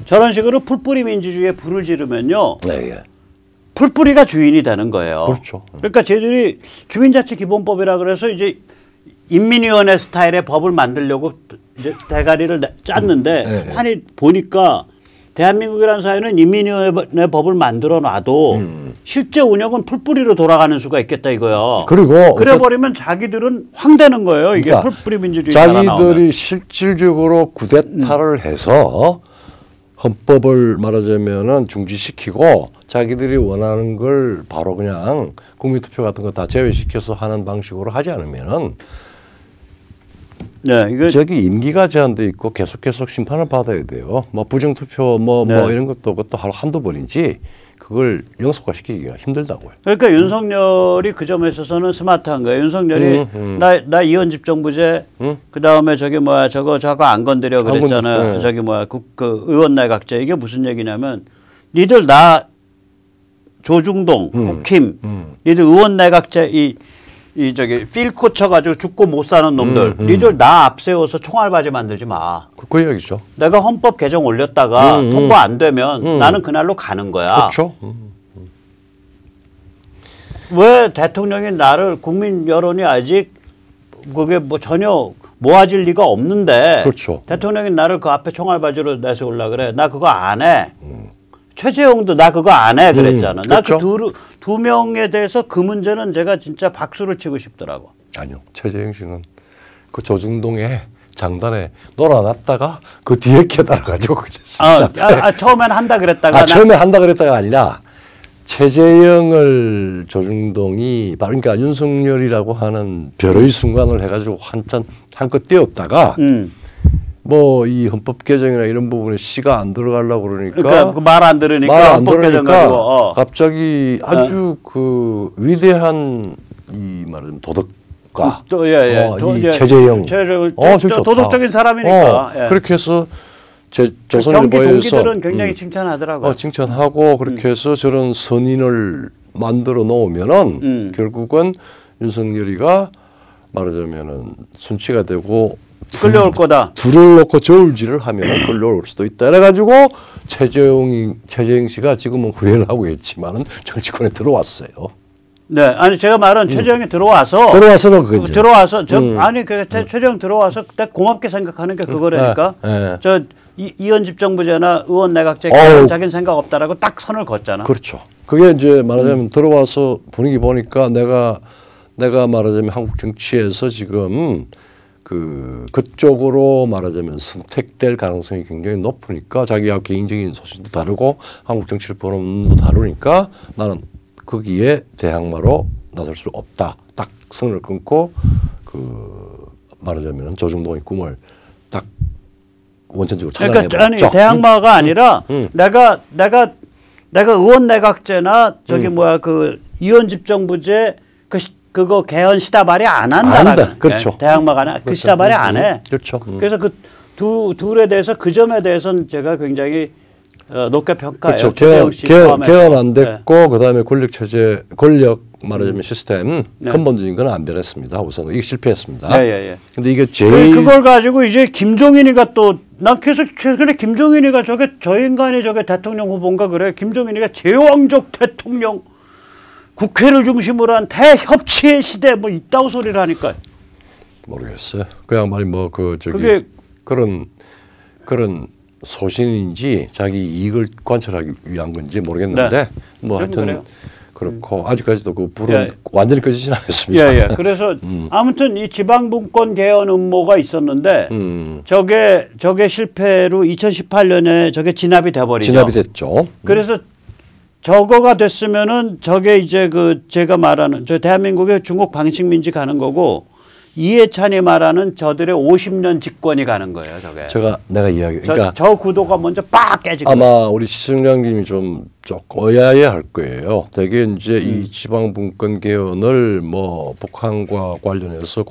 저런 식으로 풀뿌리 민주주의에 불을 지르면요. 네, 예. 풀뿌리가 주인이 되는 거예요. 그렇죠. 그러니까 쟤들이 주민자치기본법이라 그래서 이제 인민위원회 스타일의 법을 만들려고 이제 대가리를 짰는데 아니 보니까 대한민국이라는 사회는 인민위원회 법을 만들어 놔도 실제 운영은 풀뿌리로 돌아가는 수가 있겠다 이거요. 그리고 그래버리면 자기들은 황되는 거예요. 이게 그러니까 풀뿌리 민주주의 자기들이 실질적으로 쿠데타를 해서 헌법을 말하자면은 중지시키고 자기들이 원하는 걸 바로 그냥 국민투표 같은 거 다 제외시켜서 하는 방식으로 하지 않으면은 네, 이거 저기 임기가 제한돼 있고 계속 심판을 받아야 돼요. 뭐 부정투표 뭐 이런 것도 그것도 한두 번이지 그걸 영속화시키기가 힘들다고요. 그러니까 윤석열이 그 점에 있어서는 스마트한 거예요. 윤석열이 나 이원집 정부제 그 다음에 저기 뭐야 저거 안 건드려 그랬잖아요. 저기 뭐야 그 의원 내각제 이게 무슨 얘기냐면 니들 나 조중동 국힘 니들 의원 내각제 이 저기 필코 쳐가지고 죽고 못 사는 놈들 니들 나 앞세워서 총알바지 만들지 마. 그 이야기죠. 내가 헌법 개정 올렸다가 통과 안 되면 나는 그날로 가는 거야. 그렇죠. 왜 대통령이 나를 국민 여론이 아직 그게 뭐 전혀 모아질 리가 없는데 그렇죠. 대통령이 나를 그 앞에 총알바지로 내세우려고 그래. 나 그거 안 해. 최재형도 나 그거 안 해 그랬잖아. 그렇죠. 나 그 두 명에 대해서 그 문제는 제가 진짜 박수를 치고 싶더라고. 아니요. 최재형 씨는 그 조중동에 장단에 놀아놨다가 그 뒤에 깨달아가지고 그랬습니다. 처음엔 한다 그랬다가. 처음에 한다 그랬다가 아니라 최재형을 조중동이 그러니까 윤석열이라고 하는 별의 순간을 해가지고 한껏 띄웠다가 뭐 이 헌법 개정이나 이런 부분에 씨가 안 들어가려고 그러니까 그 말 안 들으니까 헌법 개정 가지고 갑자기 아주 그 위대한 이 말하자면 도덕가 이 최재형 도덕적인 사람이니까 그렇게 해서 경기 동기들은 굉장히 칭찬하더라고요. 칭찬하고 그렇게 해서 저런 선인을 만들어 놓으면은 결국은 윤석열이가 말하자면은 순치가 되고 끌려올 거다. 둘을 놓고 저울질을 하면 끌려올 수도 있다. 그래가지고 최재형 씨가 지금은 후회를 하고 있지만은 정치권에 들어왔어요. 네, 아니 제가 말은 최재형이 들어와서는 그거죠. 아니 최재형 들어와서 고맙게 생각하는 게 그거라니까. 저 이원집 정부제나 의원 내각제 자기는 생각 없다라고 딱 선을 걷잖아. 그렇죠. 그게 이제 말하자면 들어와서 분위기 보니까 내가 말하자면 한국 정치에서 지금 그쪽으로 말하자면 선택될 가능성이 굉장히 높으니까 자기가 개인적인 소신도 다르고 한국 정치를 보는 눈도 다르니까 나는 거기에 대항마로 나설 수 없다. 딱 선을 끊고 말하자면 조중동의 꿈을 딱 원천적으로 찾아내버렸죠. 그러니까 아니 대항마가 아니라 내가 의원 내각제나 저기 뭐야 그 이원집 정부제 그거 개헌 시다 발의 안 한다라는 그렇죠. 대항마가 아니라 그 시다 발의 안 해. 그렇죠. 그래서 그 둘에 대해서 그 점에 대해서는 제가 굉장히 높게 평가해요. 그렇죠. 개헌 안 됐고 그다음에 권력 말하자면 시스템 근본적인 건 안 변했습니다. 우선 이게 실패했습니다. 근데 이게 그걸 가지고 이제 김종인이가 또 난 계속 최근에 김종인이가 저 인간이 대통령 후보인가 그래. 김종인이가 제왕적 대통령 국회를 중심으로 한 대협치의 시대 뭐 있다고 소리를 하니까 모르겠어요. 그 양반이 뭐 그게 그런 소신인지 자기 이익을 관철하기 위한 건지 모르겠는데 뭐 하여튼 그렇고 아직까지도 그 불은 완전히 꺼지진 않았습니다. 그래서 아무튼 이 지방분권 개헌 음모가 있었는데 저게 실패로 2018년에 저게 진압이 돼버리죠. 진압이 됐죠. 그래서 저거가 됐으면은 저게 이제 제가 말하는 저 대한민국의 중국 방식민지 가는 거고 이해찬이 말하는 저들의 50년 집권이 가는 거예요. 내가 이야기. 그러니까 저 구도가 먼저 빡 깨지고. 아마 우리 시청자님이 좀 조금 의아해할 거예요. 되게 이제 이 지방분권 개헌을 뭐 북한과 관련해서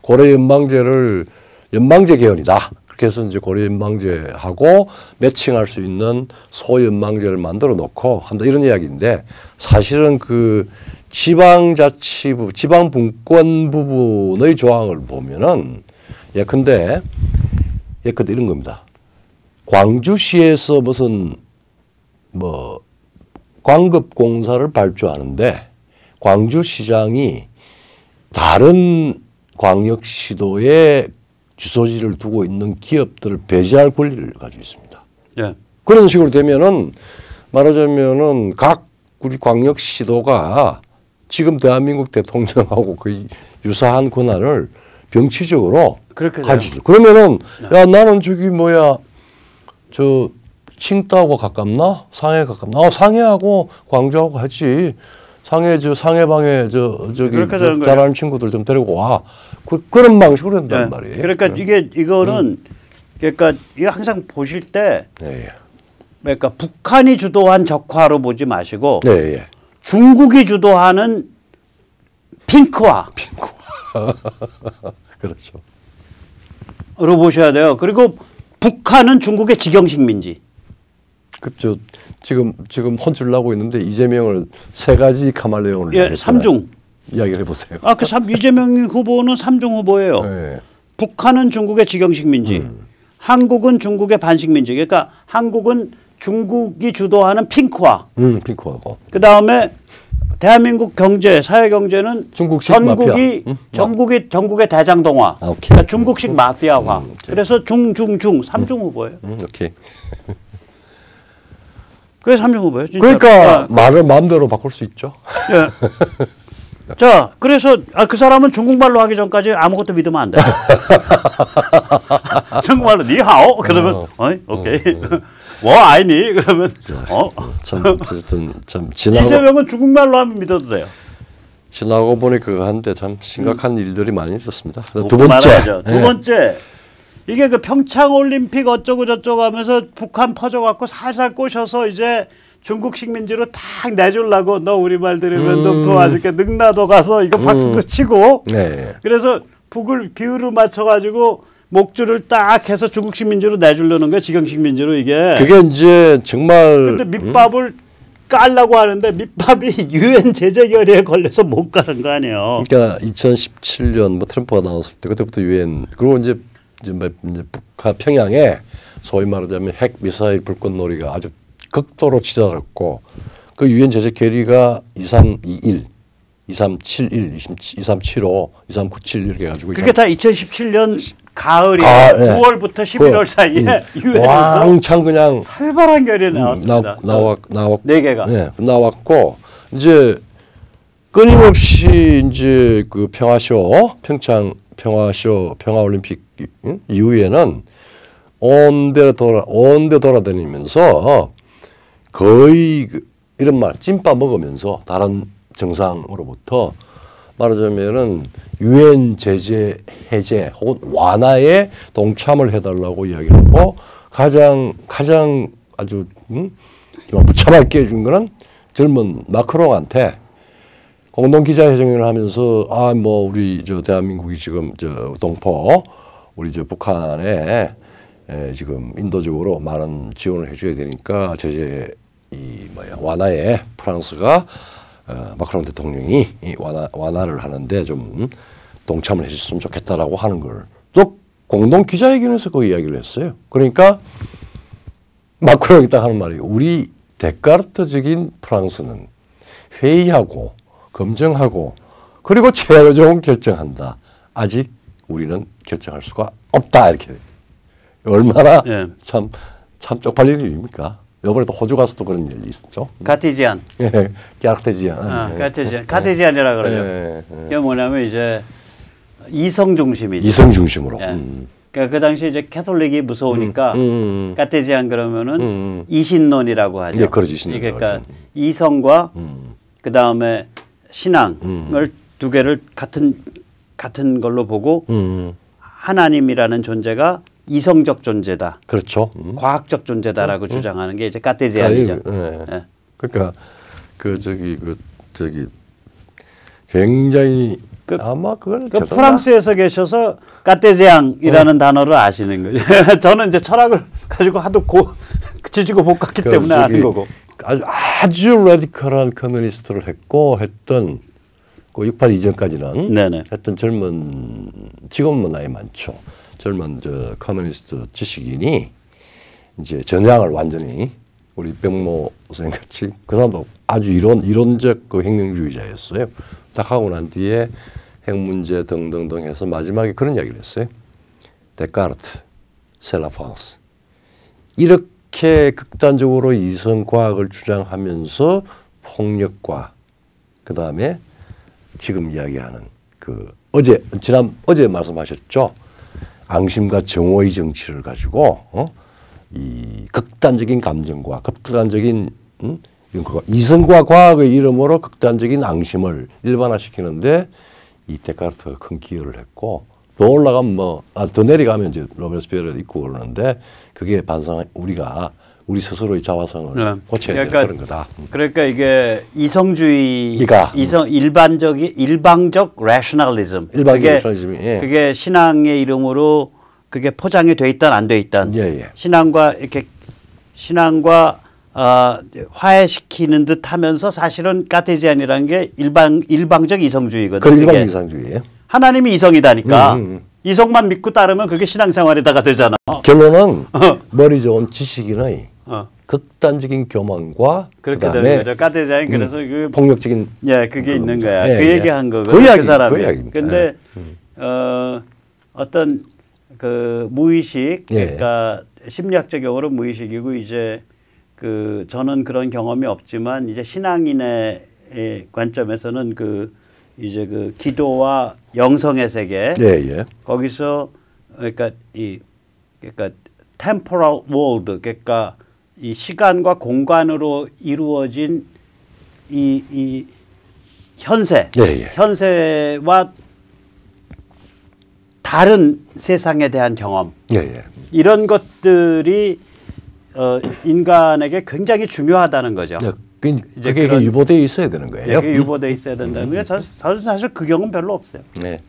고려연방제를 연방제 개헌이다. 그래서 이제 고려연방제하고 매칭할 수 있는 소연방제를 만들어 놓고 한다 이런 이야기인데 사실은 그 지방자치부, 지방분권 부분의 조항을 보면은 예컨대 이런 겁니다. 광주시에서 무슨 뭐 광급공사를 발주하는데 광주시장이 다른 광역시도에 주소지를 두고 있는 기업들을 배제할 권리를 가지고 있습니다. 예. 그런 식으로 되면은 말하자면은 각 우리 광역시도가 지금 대한민국 대통령하고 거의 유사한 권한을 병치적으로 가지죠. 그러면은 야 나는 저기 뭐야 저 칭따오가 가깝나 상해 가깝나? 상해하고 광주하고 하지. 상해 저 상해방에 저기 잘하는 친구들 좀 데리고 와. 그런 방식으로 된단 말이에요. 그러니까 이거는 그러니까 이거 항상 보실 때 그러니까 북한이 주도한 적화로 보지 마시고 중국이 주도하는 핑크화. 그렇죠. 로 보셔야 돼요. 그리고 북한은 중국의 직영식민지. 그렇죠. 지금 혼쭐 나고 있는데 이재명을 세 가지 카말레온을 삼중 이야기를 해보세요. 이재명 후보는 삼중 후보예요. 북한은 중국의 직영식민지, 한국은 중국의 반식민지. 그러니까 한국은 중국이 주도하는 핑크화. 핑크화고. 그 다음에 대한민국 경제, 사회 경제는 중국식 전국의 대장동화. 그러니까 중국식 마피아화. 그래서 삼중 후보예요. 오케이. 그게 삼중 후보예요. 진짜. 그러니까 말을 마음대로 바꿀 수 있죠. 예. 자, 그래서 그 사람은 중국말로 하기 전까지 아무것도 믿으면 안 돼. 중국말로 니하오 그러면 오케이. 뭐 아니니 그러면 참 지나고 이재명은 중국말로 하면 믿어도 돼요. 지나고 보니 그거 한데 참 심각한 일들이 많이 있었습니다. 두 번째 이게 그 평창 올림픽 어쩌고 저쩌고 하면서 북한 퍼져갖고 살살 꼬셔서 이제 중국 식민지로 탁 내주려고 너 우리 말 들으면 좀 도와줄게 능라도 가서 이거 박수도 치고 그래서 북을 비율을 맞춰가지고 목줄을 딱 해서 중국 식민지로 내주려는 거야. 직영 식민지로 이게. 그게 이제 정말. 근데 밑밥을 깔라고 하는데 밑밥이 유엔 제재 결의에 걸려서 못 가는 거 아니에요. 그러니까 2017년 뭐 트럼프가 나왔을 때 그때부터 유엔 그리고 이제 북한 평양에 소위 말하자면 핵 미사일 불꽃놀이가 아주 극도로 치달았고 그 유엔 제재 결의가 2321, 2371, 2375, 2397 이렇게 해가지고 그게 다 2017년 가을에 9월부터 11월 사이에 유엔에서 왕창 그냥 살벌한 결의 나왔습니다. 나왔고 4개가 나왔고 이제 끊임없이 이제 그 평창 평화올림픽 이후에는 온데 돌아다니면서 거의 이런 말 찐밥 먹으면서 다른 정상으로부터 말하자면은 유엔 제재 해제 혹은 완화에 동참을 해달라고 이야기하고 가장 아주 무참하게 해준 거는 젊은 마크롱한테 공동 기자회견을 하면서 뭐 우리 저 대한민국이 지금 저 동포 우리 저 북한에 지금 인도적으로 많은 지원을 해줘야 되니까 제재 완화에 프랑스가 마크롱 대통령이 완화를 하는데 좀 동참을 해줬으면 좋겠다라고 하는 걸 또 공동 기자회견에서 그 이야기를 했어요. 그러니까 마크롱이 딱 하는 말이 우리 데카르트적인 프랑스는 회의하고 검증하고 그리고 최종 결정한다. 아직 우리는 결정할 수가 없다. 이렇게 얼마나 참 쪽팔린 일입니까? 이번에도 호주 가서도 그런 일이 있었죠. 카티지안. 카티지안이라 그러죠. 이게 뭐냐면 이제 이성 중심이죠. 이성 중심으로. 그러니까 그 당시 이제 캐톨릭이 무서우니까 카티지안 그러면은 이신론이라고 하죠. 그러니까 이성과 그 다음에 신앙을 두 개를 같은 걸로 보고 하나님이라는 존재가 이성적 존재다. 그렇죠. 과학적 존재다라고 주장하는 게 이제 카테지안이죠. 그러니까 저기 굉장히 아마 그걸 프랑스에서 계셔서 카테지앙이라는 단어를 아시는 거죠. 저는 이제 철학을 가지고 하도 지지고 볶았기 때문에 아는 거고. 아주 라디컬한 커뮤니스트를 했던 그 68 이전까지는 했던 지금은 나이 많죠. 젊은 저 커뮤니스트 지식인이 이제 전향을 완전히 우리 백모 선생님 같이 그 사람도 아주 이론적 그 혁명주의자였어요. 딱 하고 난 뒤에 핵 문제 등등등 해서 마지막에 그런 이야기를 했어요. 데카르트, 셀라판스 이렇게 극단적으로 이성과학을 주장하면서 폭력과 그 다음에 지금 이야기하는 그 어제 말씀하셨죠. 앙심과 정오의 정치를 가지고 이 극단적인 감정과 극단적인 이성과 과학의 이름으로 극단적인 앙심을 일반화시키는데 이 데카르트가 큰 기여를 했고 더 올라가면 더 내려가면 이제 로베스피에르 있고 그러는데 그게 우리 스스로의 자화성을 고쳐야 되는 그런 거다. 그러니까 이게 일방적 rationalism. 그게 신앙의 이름으로 그게 포장이 돼 있든 안 돼 있든 신앙과 화해시키는 듯 하면서 사실은 카테지안이라는 게 일방적 이성주의거든요. 그 일방 이성주의예요. 하나님이 이성이다니까. 이성만 믿고 따르면 그게 신앙생활에다가 되잖아. 결론은 머리 좋은 지식인의 극단적인 교만과 그렇게 되는 거죠. 카테지안이 그래서 그 폭력적인 그게 있는 거야. 그 얘기한 거거든요. 그 사람이. 근데 어떤 그 무의식 그러니까 심리학적 용어로 무의식이고 이제 그 저는 그런 경험이 없지만 이제 신앙인의 관점에서는 그 이제 그 기도와 영성의 세계 거기서 그러니까 temporal world 그러니까 이 시간과 공간으로 이루어진 이 현세와 다른 세상에 대한 경험 이런 것들이 인간에게 굉장히 중요하다는 거죠. 그게 유보되어 있어야 되는 거예요. 그게 유보되어 있어야 된다는 거예요. 저는 사실 그 경험 별로 없어요. 네.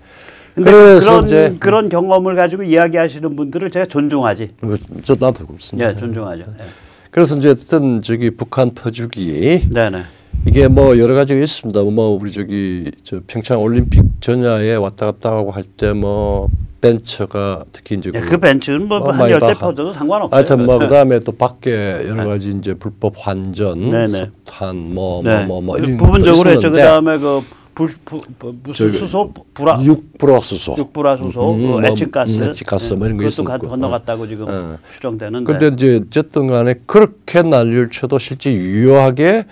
근데 그런 경험을 가지고 이야기하시는 분들을 제가 존중하지. 나도 그렇습니다. 존중하죠. 그래서 이제 어떤 북한 퍼주기 네네. 이게 뭐 여러 가지가 있습니다. 우리 저 평창 올림픽 전야에 왔다 갔다 하고 할 때 벤처가 특히 이제 그 벤처는 한 10대 퍼져도 상관없어요. 하여튼 그다음에 또 밖에 여러 가지 이제 불법 환전, 석탄 이런 부분적으로 했죠. 그다음에 무슨 수소 육불화수소, 에치가스 이런 거 있었고 그것도 건너갔다고 지금 추정되는데. 그런데 이제 어쨌든 간에 그렇게 난리를 쳐도 실제 유효하게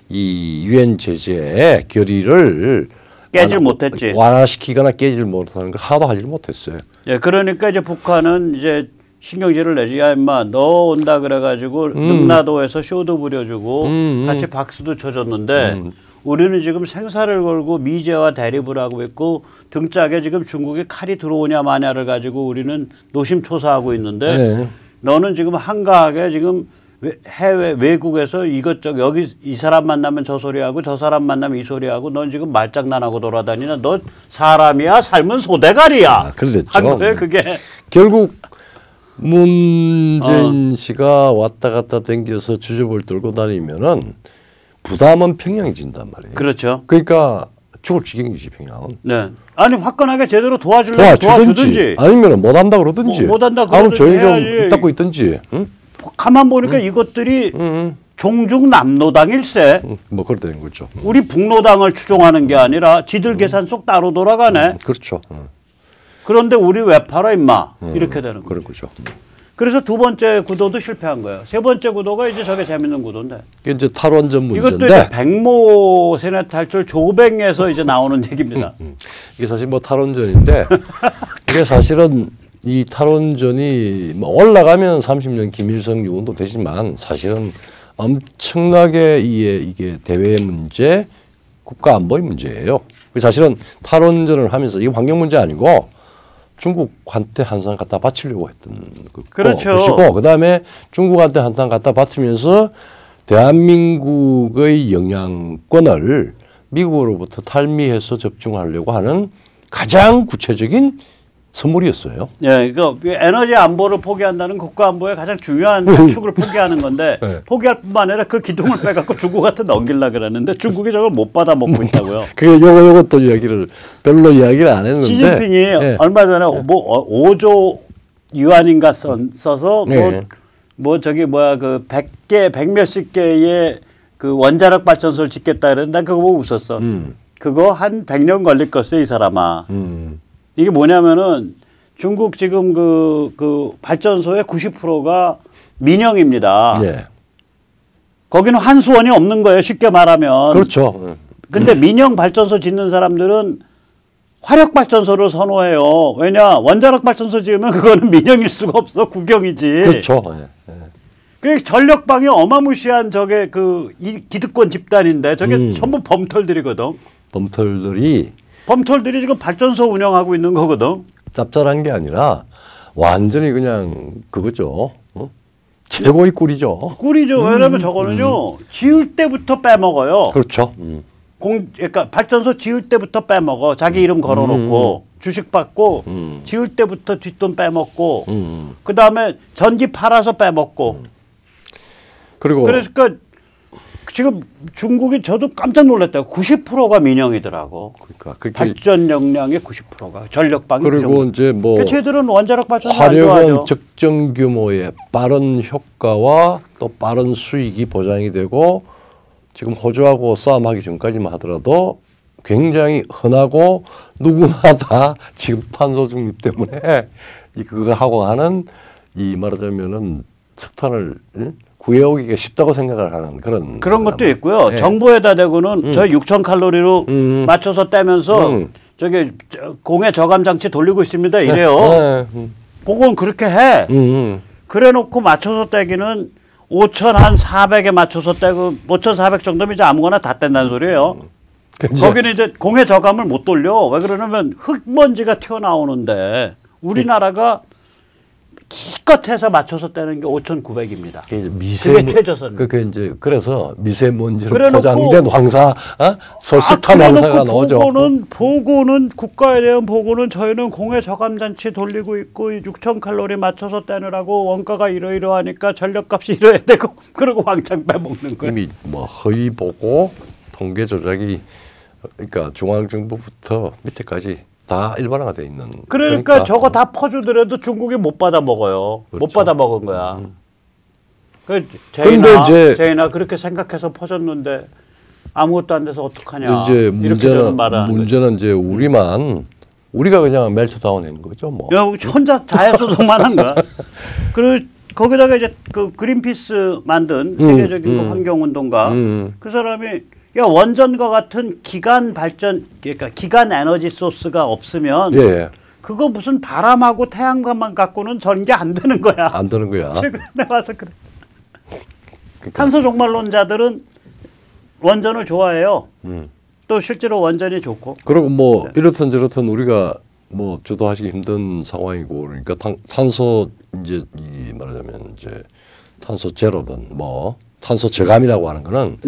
이 유엔 제재의 결의를 깨질 못했지. 완화시키거나 깨질 못하는 걸 하나도 하질 못했어요. 그러니까 이제 북한은 이제 신경질을 내지. 야 임마 너 온다 그래가지고 능라도에서 쇼도 부려주고 같이 박수도 쳐줬는데 우리는 지금 생사를 걸고 미제와 대립을 하고 있고 등짝에 지금 중국이 칼이 들어오냐 마냐를 가지고 우리는 노심초사하고 있는데 너는 지금 한가하게 지금 해외 외국에서 이것저것 여기 이 사람 만나면 저 소리하고 저 사람 만나면 이 소리하고 넌 지금 말장난하고 돌아다니나. 너 사람이야 삶은 소대가리야. 그랬죠. 그게 결국 문재인 씨가 왔다 갔다 댕겨서 주접을 들고 다니면은 부담은 평양이 진단 말이에요. 그렇죠. 그러니까 죽을 지경이지 평양은. 네. 아니 화끈하게 제대로 도와주든지 아니면 못한다 그러든지. 못한다 그러면 조용히 좀 닦고 있든지. 가만 보니까 이것들이 종중 남로당일세. 뭐 그렇다는 거죠. 우리 북로당을 추종하는 게 아니라 지들 계산 속 따로 돌아가네. 그렇죠. 그런데 우리 왜 팔아 임마. 이렇게 되는 거죠. 그런 거죠. 그래서 두 번째 구도도 실패한 거예요. 세 번째 구도가 이제 저게 재밌는 구도인데. 이게 이제 탈원전 문제인데. 이것도 이제 백모 세뇌 탈출 조백에서 이제 나오는 얘기입니다. 이게 사실 탈원전인데 이게 사실은 이 탈원전이 올라가면 30년 김일성 유언도 되지만 사실은 엄청나게 이게 대외 문제, 국가 안보의 문제예요. 사실은 탈원전을 하면서 이게 환경 문제 아니고 중국한테 한산 갖다 바치려고 했던 것이고 그다음에 중국한테 한산 갖다 바치면서 대한민국의 영향권을 미국으로부터 탈미해서 접종하려고 하는 가장 구체적인 선물이었어요. 그 에너지 안보를 포기한다는 국가 안보의 가장 중요한 축을 포기하는 건데 포기할 뿐만 아니라 그 기둥을 빼갖고 중국한테 넘기려고 그러는데 중국이 저걸 못 받아 먹고 있다고요. 그게 요것도 이야기를 별로 이야기를 안 했는데 시진핑이 얼마 전에 5조 유안인가 써서 뭐 저기 뭐야 그 100개, 100몇십 개의 그 원자력 발전소를 짓겠다 그랬는데 난 그거 보고 웃었어. 그거 한 100년 걸릴 것이 이 사람아. 이게 뭐냐면은 중국 지금 그 발전소의 90%가 민영입니다. 예. 거기는 한수원이 없는 거예요. 쉽게 말하면. 그렇죠. 근데 민영 발전소 짓는 사람들은 화력 발전소를 선호해요. 왜냐 원자력 발전소 지으면 그거는 민영일 수가 없어. 국영이지. 그렇죠. 예. 그 전력방이 어마무시한 저게 이 기득권 집단인데 저게 전부 범털들이거든. 범털들이 지금 발전소 운영하고 있는 거거든. 짭짤한 게 아니라 완전히 그냥 그거죠. 최고의 꿀이죠. 꿀이죠. 왜냐면 저거는요 지을 때부터 빼먹어요. 그렇죠. 그러니까 발전소 지을 때부터 빼먹어. 자기 이름 걸어놓고 주식 받고 지을 때부터 뒷돈 빼먹고 그 다음에 전기 팔아서 빼먹고. 그리고 그러니까 지금 중국이 저도 깜짝 놀랐다고 90%가 민영이더라고. 그러니까 발전 역량의 90%가 전력방이. 그리고 이제 뭐 그러니까 쟤들은 원자력 발전소 화력은 적정 규모의 빠른 효과와 또 빠른 수익이 보장이 되고 지금 호주하고 싸움하기 전까지만 하더라도 굉장히 흔하고 누구나 다 지금 탄소 중립 때문에 그거 하고 하는 이 말하자면은 석탄을 구해오기가 쉽다고 생각을 하는 그런 것도 있고요. 네. 정부에다 대고는 저 6,000 칼로리로 맞춰서 떼면서 저기 공해 저감 장치 돌리고 있습니다. 이래요. 그건 그렇게 해. 그래놓고 맞춰서 떼기는 5,400에 맞춰서 떼고 5,400 정도면 이제 아무거나 다 뗀다는 소리예요. 거기는 이제 공해 저감을 못 돌려. 왜 그러냐면 흙먼지가 튀어나오는데 우리나라가 기껏해서 맞춰서 떼는 게 5,900입니다. 그게 최저선. 그게 이제 그래서 미세먼지로 포장된 황사, 석탄 황사가 나오죠. 보고는 국가에 대한 보고는 저희는 공해 저감 장치 돌리고 있고 6,000 칼로리 맞춰서 떼느라고 원가가 이러이러하니까 전력값이 이래야 되고 그러고 왕창 빼먹는 거예요. 이미 뭐 허위 보고 통계 조작이 그러니까 중앙정부부터 밑에까지 다 일반화가 돼 있는. 그러니까 저거 다 퍼주더라도 중국이 못 받아 먹어요. 그렇죠. 못 받아 먹은 거야. 그 제이나 그렇게 생각해서 퍼줬는데 아무것도 안 돼서 어떡하냐. 이제 문제는 이제 우리가 그냥 멜트다운한 거죠, 뭐. 야, 혼자 자해소송만 한 거야. 그리고 거기다가 이제 그 그린피스 만든 세계적인 환경운동가 그 사람이. 야, 원전과 같은 기간 발전, 그러니까 기간 에너지 소스가 없으면 그거 무슨 바람하고 태양광만 갖고는 전개 안 되는 거야. 안 되는 거야. 최근에 와서 그래. 그러니까. 탄소 종말론자들은 원전을 좋아해요. 또 실제로 원전이 좋고. 그리고 뭐 이렇든 저렇든 우리가 뭐 주도하시기 힘든 상황이고 그러니까 탄소 이제 말하자면 이제 탄소 제로든 뭐 탄소 저감이라고 하는 거는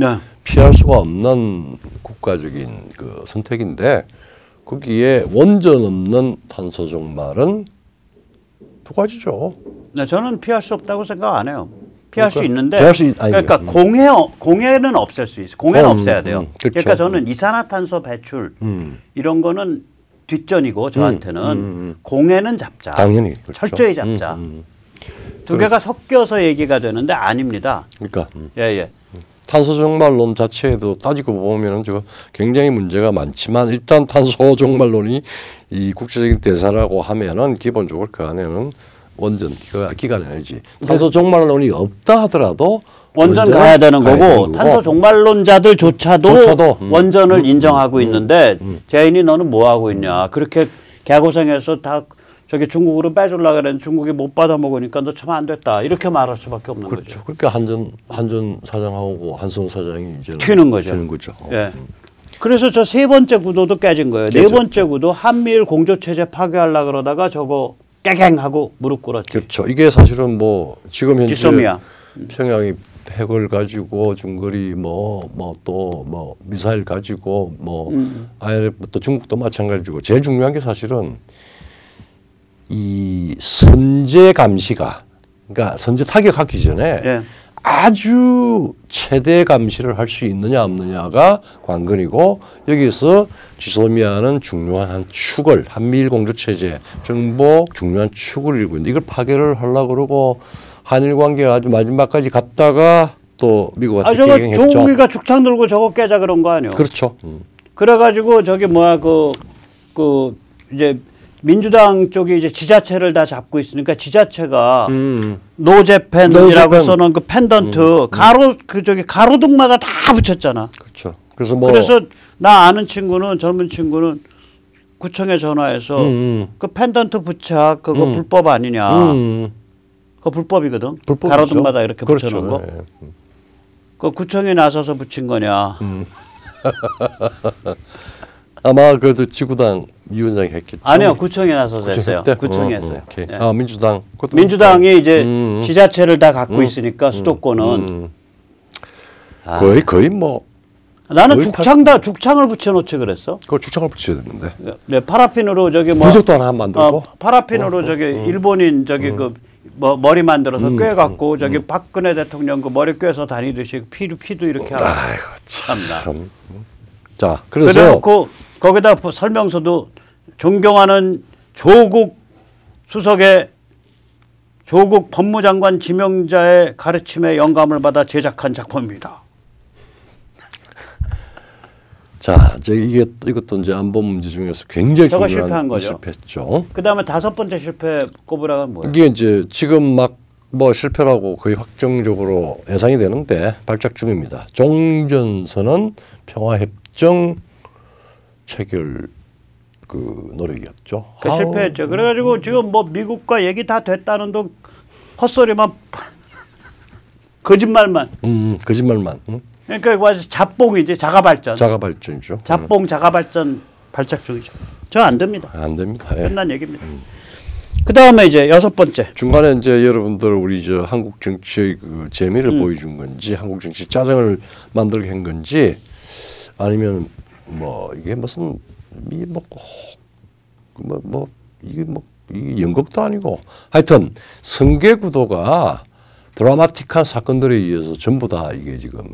피할 수가 없는 국가적인 그 선택인데 거기에 원전 없는 탄소 종말은 두 가지죠. 네, 저는 피할 수 없다고 생각 안 해요. 피할 수 있는데 그러니까 공해는 없앨 수 있어요. 공해는 없애야 돼요. 그러니까 저는 이산화탄소 배출 이런 거는 뒷전이고 저한테는 공해는 잡자. 당연히 그렇죠. 철저히 잡자. 두 개가 섞여서 얘기가 되는데 아닙니다. 그러니까 예. 탄소 종말론 자체에도 따지고 보면 저 굉장히 문제가 많지만 일단 탄소 종말론이 이 국제적인 대사라고 하면은 기본적으로 그 안에는 원전 기간 에너지 탄소 종말론이 없다 하더라도 원전 가야 되는 거고 탄소 종말론자들조차도 원전을 인정하고 있는데 제인이 너는 뭐 하고 있냐 그렇게 개고생해서 다 저기 중국으로 빼주려고 그랬는데 중국이 못 받아 먹으니까 너 참 안 됐다 이렇게 말할 수밖에 없는 거죠. 그렇게 한전 사장하고 한성 사장이 이제 튀는 거죠. 예. 그래서 저 세 번째 구도도 깨진 거예요. 네 번째 구도 한미일 공조 체제 파괴하려 그러다가 저거 깨갱하고 무릎 꿇었지. 그렇죠. 이게 사실은 뭐 지금 현재 디소미아. 평양이 핵을 가지고 중거리 또 미사일 가지고 INF 또 중국도 마찬가지고 제일 중요한 게 사실은 이 선제 감시가 그러니까 선제 타격하기 전에 아주 최대 감시를 할 수 있느냐 없느냐가 관건이고 여기서 지소미아는 중요한 한 축을 한미일 공조 체제 정보 중요한 축을 이루고 있는데 이걸 파괴를 하려고 그러고 한일 관계가 아주 마지막까지 갔다가 또 미국한테 저거 개경했죠. 조국이가 죽창 들고 저거 깨자 그런 거 아니에요? 그렇죠. 그래가지고 저기 뭐야 그 이제 민주당 쪽이 이제 지자체를 다 잡고 있으니까 지자체가 노재팬이라고 써놓은 그 펜던트 가로등마다 다 붙였잖아. 그렇죠. 그래서 나 아는 친구는 젊은 친구는 구청에 전화해서 그 펜던트 부착 그거 불법 아니냐. 그거 불법이거든. 가로등마다 이렇게 그렇죠. 붙여놓은 거. 그 구청에 나서서 붙인 거냐. 아마 그래도 지구당 위원장이 했겠죠. 아니요, 구청에 나서서 했어요. 구청에 했어요. 네. 민주당. 민주당이 이제 지자체를 다 갖고 있으니까 수도권은 거의 뭐 나는 죽창을 붙여놓지 그랬어. 그거 죽창을 붙여야 되는데. 네, 파라핀으로 저기 뭐 부적도 하나 만들고. 파라핀으로 저기 일본인 저기 그 뭐 머리 만들어서 꿰갖고 저기 박근혜 대통령 그 머리 꿰서 다니듯이 피도 이렇게 하고. 아이고 참나. 자, 그래서 그래놓고 거기다 설명서도 존경하는 조국 수석의 조국 법무장관 지명자의 가르침에 영감을 받아 제작한 작품입니다. 자, 이것도 이제 안보 문제 중에서 굉장히 저거 중요한 실패한 거죠. 실패했죠. 그다음에 5번째 실패 꼽으라는 뭐예요? 이게 이제 지금 막 뭐 실패라고 거의 확정적으로 예상이 되는데 발작 중입니다. 종전선언 평화협정 체결 그 노력이었죠. 실패했죠. 그래가지고 지금 뭐 미국과 얘기 다 됐다는 동 헛소리만 거짓말만. 거짓말만. 그러니까 완전 자뽕이지 자가발전. 자가발전이죠. 자가발전 발작 중이죠. 저 안 됩니다. 안 됩니다. 끝난 얘기입니다. 그 다음에 이제 6번째. 중간에 이제 여러분들 우리 저 한국 정치의 그 재미를 보여준 건지 한국 정치 짜증을 만들게 한 건지 아니면 뭐 이게 무슨 이게 이게 연극도 아니고 하여튼 성계 구도가 드라마틱한 사건들에 의해서 전부 다 이게 지금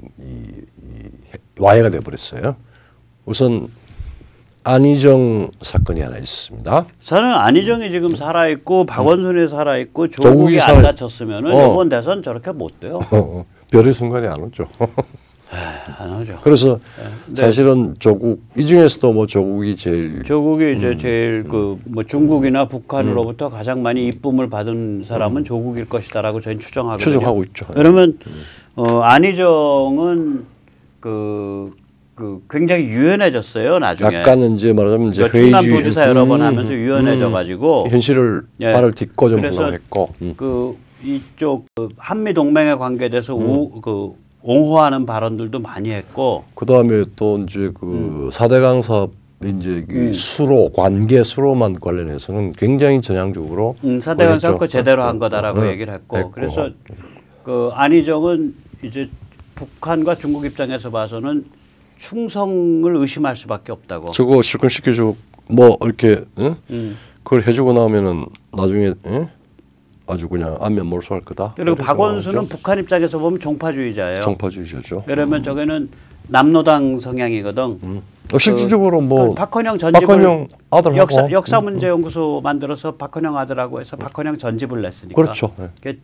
와해가 돼 버렸어요. 우선 안희정 사건이 하나 있습니다. 저는 안희정이 지금 살아 있고 박원순이 살아 있고 조국이 안 다쳤으면은 이번 대선 저렇게 못 돼요. 별의 순간이 안 오죠. 안 오죠. 그래서 사실은 조국 이 중에서도 뭐 조국이 이제 제일 그 뭐 중국이나 북한으로부터 가장 많이 이쁨을 받은 사람은 조국일 것이다라고 저희는 추정하고 있죠. 그러면 안희정은 굉장히 유연해졌어요 나중에. 약간은 이제 말하자면 이제 충남 도지사 여러 번 하면서 유연해져가지고 현실을 발을 딛고 좀 했고. 이쪽 한미 동맹에 관계돼서 옹호하는 발언들도 많이 했고. 그 다음에 또 이제 그 4대강 사업 이제 수로 관계 수로만 관련해서는 굉장히 전향적으로 4대강 사업 제대로 한 거다라고 얘기를 했고. 그래서 그 안희정은 이제 북한과 중국 입장에서 봐서는 충성을 의심할 수밖에 없다고. 저거 실컷 시켜줘 뭐 이렇게 그걸 해주고 나오면은 나중에 아주 그냥 안면 몰수할 거다. 그리고 박원순은 북한 입장에서 보면 종파주의자예요. 종파주의자죠. 그러면 저게는 남로당 성향이거든. 실질적으로 뭐 박헌영 전집을 박헌영 아들하고 역사문제연구소 만들어서 박헌영 아들하고 해서 박헌영 전집을 냈으니까. 그렇죠. 그게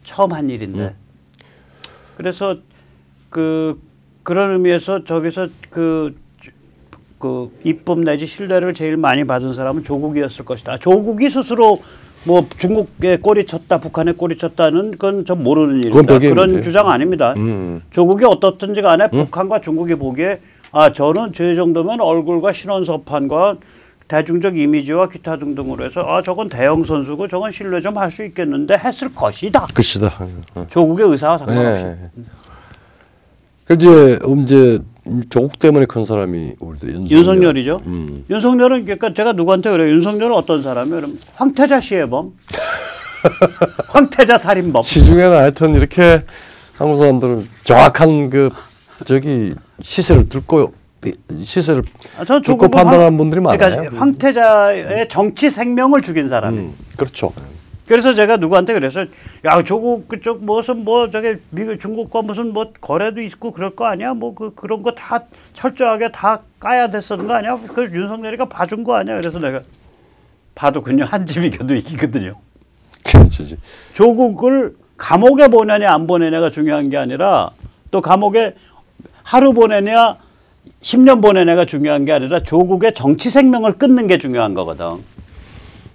처음 한 일인데. 그래서 그런 의미에서 저기서 그 이쁨 내지 신뢰를 제일 많이 받은 사람은 조국이었을 것이다. 조국이 스스로 뭐 중국에 꼬리 쳤다, 북한에 꼬리 쳤다는 건 전 모르는 일입니다. 그런 주장 아닙니다. 조국이 어떻든지 간에 북한과 중국이 보기에 저는 저 정도면 얼굴과 신원서판과 대중적 이미지와 기타 등등으로 해서 저건 대형 선수고 저건 신뢰 좀 할 수 있겠는데 했을 것이다. 조국의 의사와 상관없이. 이제 조국 때문에 큰 사람이 우리도 윤석열이죠. 윤석열은 그러니까 제가 누구한테 그래요. 윤석열은 어떤 사람이에요? 그럼 황태자 시해범, 황태자 살인범. 시중에는 하여튼 이렇게 한국 사람들은 정확한 시세를 듣고 판단하는 분들이 많아요. 그러니까 황태자의 정치 생명을 죽인 사람이. 그렇죠. 그래서 제가 누구한테 그래서 야 조국 그쪽 무슨 뭐 저게 미국 중국과 무슨 뭐 거래도 있고 그럴 거 아니야? 뭐 그런 거 다 철저하게 다 까야 됐었는 거 아니야? 그 윤석열이가 봐준 거 아니야? 그래서 내가 봐도 그냥 한 집이 겨도 이기거든요. 그렇지. 조국을 감옥에 보내냐 안 보내냐가 중요한 게 아니라 또 감옥에 하루 보내냐 10년 보내냐가 중요한 게 아니라 조국의 정치 생명을 끊는 게 중요한 거거든.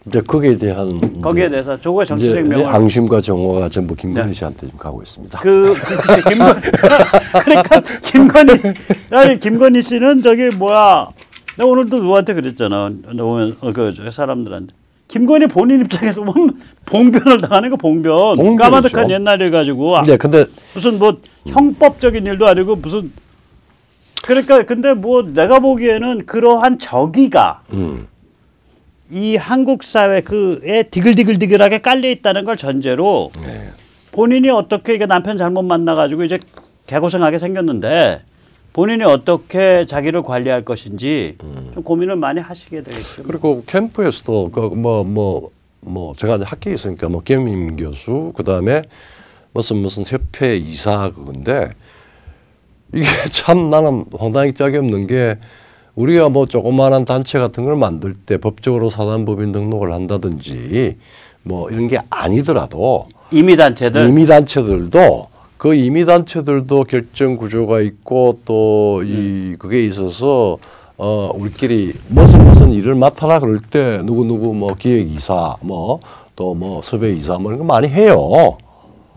이제 거기에 대해서 조국의 정치 생명을 앙심과 정화가 전부 김건희 씨한테 지금 가고 있습니다. 그러니까 김건희 씨는 저기 뭐야? 내가 오늘도 누구한테 그랬잖아. 그 사람들한테. 김건희 본인 입장에서 보면 봉변을 당하는 거 봉변. 까마득한 옛날을 가지고. 네, 근데 무슨 뭐 형법적인 일도 아니고 무슨. 그러니까 근데 뭐 내가 보기에는 그러한 적의가 이 한국 사회 그에 디글디글디글하게 깔려 있다는 걸 전제로 본인이 어떻게 이게 남편 잘못 만나가지고 이제 개고생하게 생겼는데 본인이 어떻게 자기를 관리할 것인지 좀 고민을 많이 하시게 되겠죠. 그리고 캠프에서도 제가 학교에 있으니까 뭐 김임 교수 그다음에 무슨 협회 이사 그건데 이게 참 나는 황당히 짝이 없는 게 우리가 뭐 조그마한 단체 같은 걸 만들 때 법적으로 사단법인 등록을 한다든지 뭐 이런 게 아니더라도 임의단체들도 그 임의단체들도 결정 구조가 있고 또 그게 있어서 우리끼리 무슨 일을 맡아라 그럴 때 누구 뭐 기획이사 뭐 또 뭐 섭외이사 뭐 이런 거 많이 해요.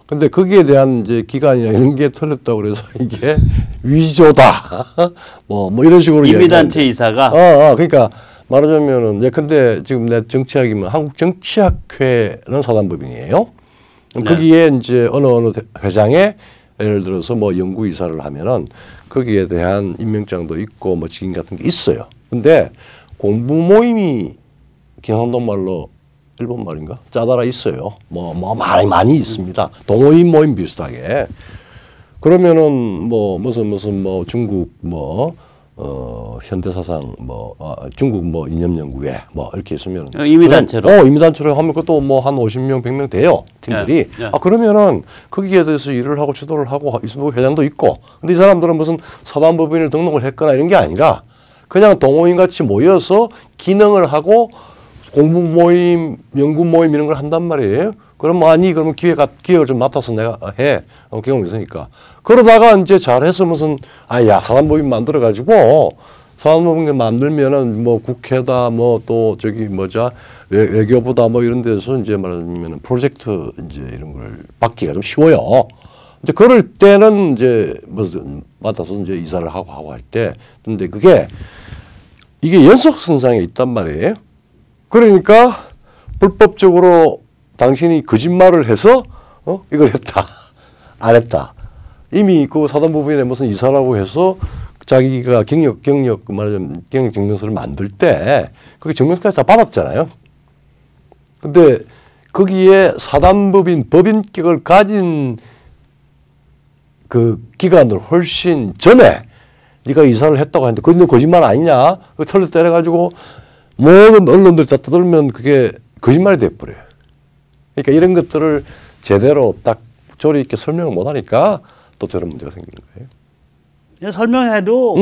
근데 거기에 대한 이제 기간이나 이런 게 틀렸다고 그래서 이게 위조다. 뭐 이런 식으로 임의단체 이사가 그러니까 말하자면은 근데 지금 내 정치학이면 한국 정치학회는 사단법인이에요. 네. 거기에 이제 어느 회장에 예를 들어서 뭐 연구 이사를 하면은 거기에 대한 임명장도 있고 뭐 직인 같은 게 있어요. 근데 공부 모임이 경상도 말로 일본 말인가? 짜다라 있어요. 뭐 많이 있습니다. 동호인 모임 비슷하게. 그러면은 뭐 무슨 뭐 중국 뭐 현대사상 뭐 중국 뭐 이념연구회 뭐 이렇게 있으면 임의단체로 임의단체로 하면 그것도 뭐 한 50명 100명 돼요 팀들이. 그러면은 거기에 대해서 일을 하고 지도를 하고 회장도 있고. 근데 이 사람들은 무슨 사단법인을 등록을 했거나 이런 게 아니라 그냥 동호인 같이 모여서 기능을 하고 공부 모임, 연구 모임 이런 걸 한단 말이에요. 그러면 기획을 좀 맡아서 내가 해. 경험이 있으니까. 그러다가 이제 잘해서 사단법인 만들어가지고 사단법인 만들면은 뭐 국회다 뭐 또 저기 외교부다 뭐 이런 데서 이제 말하면 프로젝트 이제 이런 걸 받기가 좀 쉬워요. 이제 그럴 때는 이제 맡아서 이제 이사를 하고 할 때. 근데 이게 연속선상에 있단 말이에요. 그러니까 불법적으로 당신이 거짓말을 해서 이걸 했다 안 했다 이미 그 사단법인에 무슨 이사라고 해서 자기가 경력 말하자면 경력 증명서를 만들 때 그게 증명서까지 다 받았잖아요. 근데 거기에 사단법인 법인격을 가진 그 기간을 훨씬 전에 네가 이사를 했다고 하는데 그건 거짓말 아니냐? 그 털려 때려가지고 모든 언론들 다 떠들면 그게 거짓말이 돼버려요. 그러니까 이런 것들을 제대로 딱 조리 있게 설명을 못하니까 또 저런 문제가 생기는 거예요. 설명해도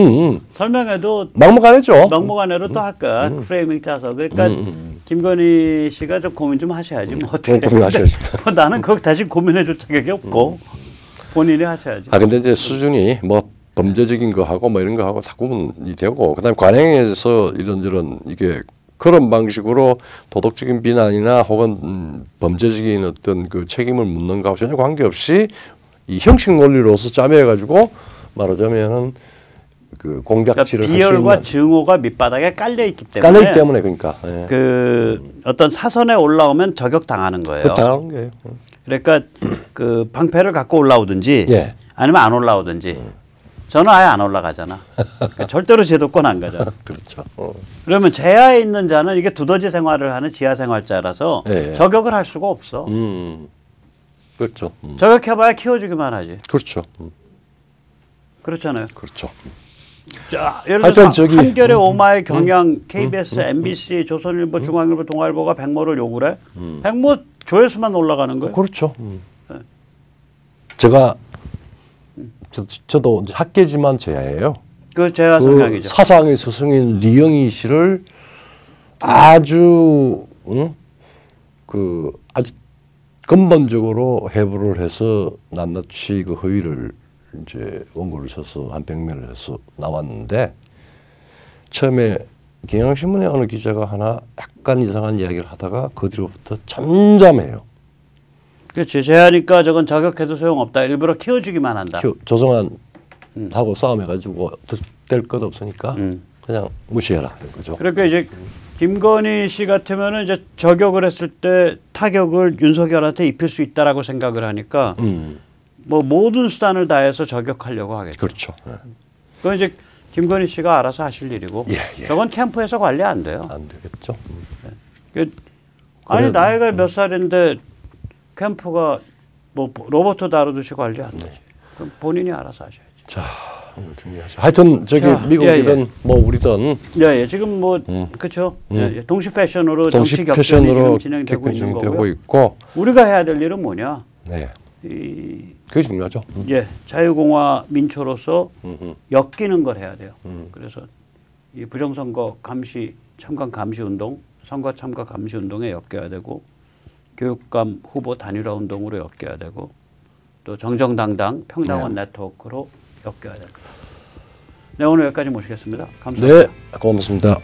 막무가내죠. 막무가내로 또 할까 프레이밍 짜서. 그러니까 김건희 씨가 좀 고민 좀 하셔야지. 뭐 어떻게 고민하셔야죠. 나는 그거 다시 고민해줄 자격이 없고 본인이 하셔야지. 근데 이제 수준이 뭐 범죄적인 거 하고 뭐 이런 거 하고 자꾸문이 되고 그다음에 관행에서 이런저런 이게 그런 방식으로 도덕적인 비난이나 혹은 범죄적인 어떤 그 책임을 묻는 거하고 전혀 관계없이 이 형식 논리로서 짜매가지고 말하자면은 그 공작질을 비열과 증오가 밑바닥에 깔려 있기 때문에 그러니까 그 어떤 사선에 올라오면 저격 당하는 거예요. 당하는 거예요. 그러니까 그 방패를 갖고 올라오든지 아니면 안 올라오든지. 저는 아예 안 올라가잖아. 그러니까 절대로 제도권 안 가잖아. 그렇죠. 그러면 제하에 있는 자는 이게 두더지 생활을 하는 지하 생활자라서 저격을 할 수가 없어. 그렇죠. 저격해봐야 키워주기만 하지. 그렇죠. 그렇잖아요. 그렇죠. 자, 예를 들어서 한겨레 오마이 경향 KBS MBC 조선일보 중앙일보 동아일보가 백모를 요구를 해. 백모 조회수만 올라가는 거예요. 그렇죠. 저도 학계지만 제야예요. 그 제야 성향이죠. 사상의 스승인 리영희 씨를 아주 아주 근본적으로 해부를 해서 낱낱이 그 허위를 이제 원고를 써서 한 100면을 해서 나왔는데 처음에 경향신문의 어느 기자가 하나 약간 이상한 이야기를 하다가 그 뒤로부터 잠잠해요. 그렇지. 제하니까 저건 저격해도 소용없다. 일부러 키워주기만 한다. 조성한 하고 싸움해가지고 될 것 없으니까 그냥 무시해라 이거죠. 그러니까 이제 김건희 씨 같으면은 이제 저격을 했을 때 타격을 윤석열한테 입힐 수 있다라고 생각을 하니까 뭐 모든 수단을 다해서 저격하려고 하겠죠. 그렇죠. 그건 이제 김건희 씨가 알아서 하실 일이고 저건 캠프에서 관리 안 돼요. 안 되겠죠. 아니 나이가 몇 살인데 캠프가 뭐 로봇 다루듯이 관리 안 되지. 그럼 본인이 알아서 하셔야지. 자, 하여튼 저기 미국이든 뭐 우리든 지금 뭐 그렇죠. 동시 패션으로 정치 격전이 지금 진행되고 있는 거고요. 우리가 해야 될 일은 뭐냐? 네. 그게 중요하죠. 자유공화 민초로서 엮이는 걸 해야 돼요. 그래서 이 부정선거 감시 참관 감시 운동, 선거 참가 감시 운동에 엮여야 되고 교육감 후보 단일화 운동으로 엮여야 되고 또 정정당당 평당원 네트워크로 엮여야 됩니다. 네, 오늘 여기까지 모시겠습니다. 감사합니다. 네, 고맙습니다.